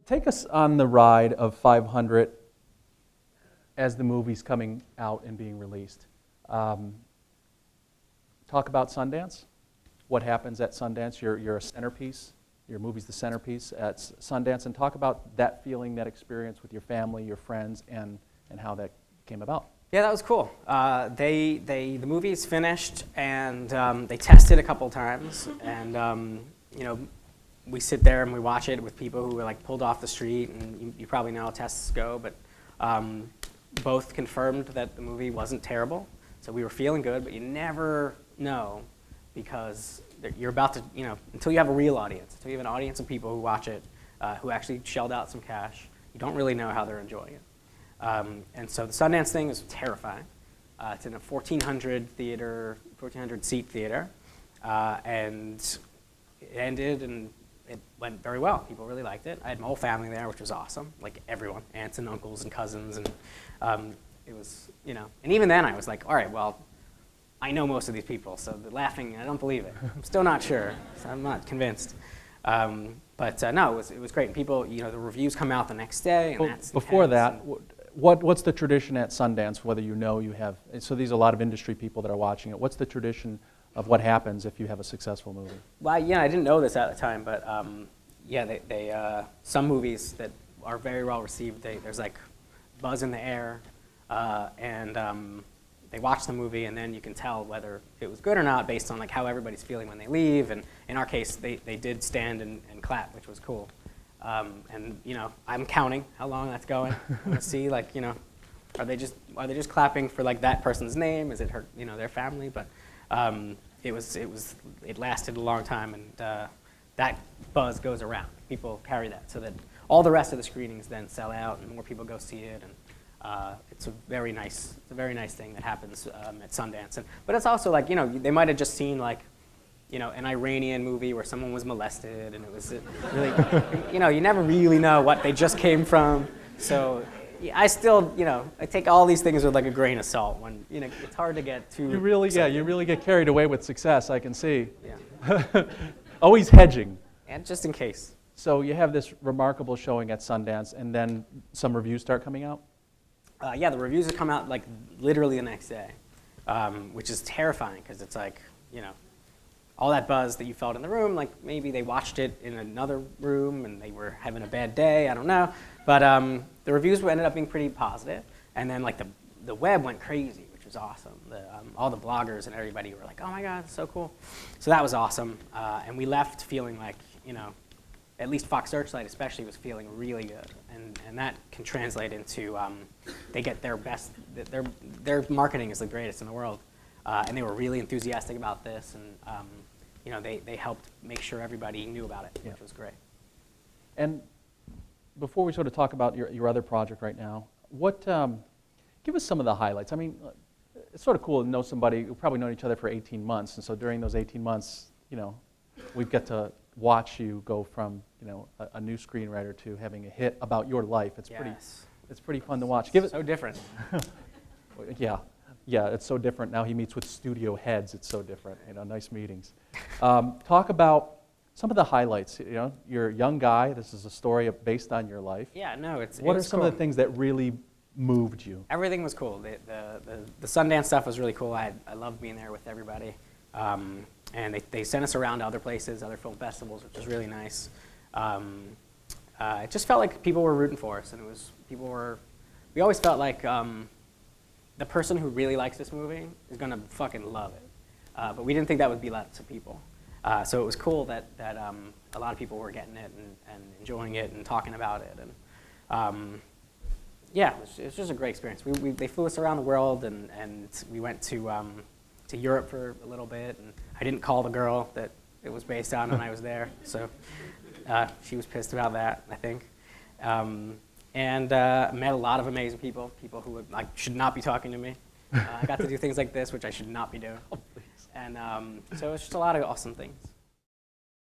Take us on the ride of 500 as the movie's coming out and being released. Talk about Sundance. What happens at Sundance? You're a centerpiece. Your movie's the centerpiece at Sundance. And talk about that feeling, that experience with your family, your friends, and how that came about. Yeah, that was cool. The movie's finished, and they tested a couple times, and we sit there and we watch it with people who were like pulled off the street, and you probably know how tests go, but both confirmed that the movie wasn't terrible. So we were feeling good, but you never know because you're about to, until you have a real audience, until you have an audience of people who watch it, who actually shelled out some cash, you don't really know how they're enjoying it. And so the Sundance thing is terrifying. It's in a 1,400 seat theater, and it ended and it went very well. People really liked it. I had my whole family there, which was awesome, like everyone, aunts and uncles and cousins, and it was, and even then I was like, all right, well, I know most of these people, so the laughing, I don't believe it. I'm still not sure, so I'm not convinced. No, it was great. And people, the reviews come out the next day, and Well, that's before intense. that, what's the tradition at Sundance, whether you have, so these are a lot of industry people that are watching it. What's the tradition of what happens if you have a successful movie? Well, yeah, I didn't know this at the time, but some movies that are very well received, there's like buzz in the air, and they watch the movie, and then you can tell whether it was good or not based on like how everybody's feeling when they leave. And in our case, they did stand and clap, which was cool. And I'm counting how long that's going. I want to see are they just clapping for like that person's name? Is it her, their family? But it lasted a long time, and that buzz goes around. People carry that so that all the rest of the screenings then sell out, and more people go see it. And it's a very nice thing that happens at Sundance. But it's also like they might have just seen like an Iranian movie where someone was molested, and it was really, you never really know what they just came from. So I still, I take all these things with like a grain of salt when, it's hard to get too. You really get carried away with success, I can see. Yeah. Always hedging. And just in case. So you have this remarkable showing at Sundance, and then some reviews start coming out? Yeah, the reviews have come out like literally the next day, which is terrifying because it's like, all that buzz that you felt in the room, like maybe they watched it in another room and they were having a bad day, I don't know. But the reviews ended up being pretty positive, and then like the web went crazy, which was awesome. All the bloggers and everybody were like, oh my God, it's so cool. So that was awesome, and we left feeling like, at least Fox Searchlight especially was feeling really good, and that can translate into they get their best, their marketing is the greatest in the world, and they were really enthusiastic about this, and they helped make sure everybody knew about it, which was great. And before we sort of talk about your other project right now, give us some of the highlights. I mean, it's sort of cool to know somebody. We've probably known each other for 18 months, and so during those 18 months, we've got to watch you go from a new screenwriter to having a hit about your life. It's pretty fun to watch. So different. Yeah, it's so different. Now he meets with studio heads. It's so different. Nice meetings. Talk about some of the highlights. You're a young guy. This is a story based on your life. Yeah, no, What are some of the things that really moved you? Everything was cool. The Sundance stuff was really cool. I loved being there with everybody. And they sent us around to other places, other film festivals, which was really nice. It just felt like people were rooting for us, and we always felt like the person who really likes this movie is gonna fucking love it. But we didn't think that would be lots of people. So it was cool that a lot of people were getting it and enjoying it and talking about it. And it was just a great experience. They flew us around the world, and we went to Europe for a little bit, and I didn't call the girl that it was based on when I was there, so she was pissed about that, I think. And met a lot of amazing people who should not be talking to me. I got to do things like this, which I should not be doing. And so it was just a lot of awesome things.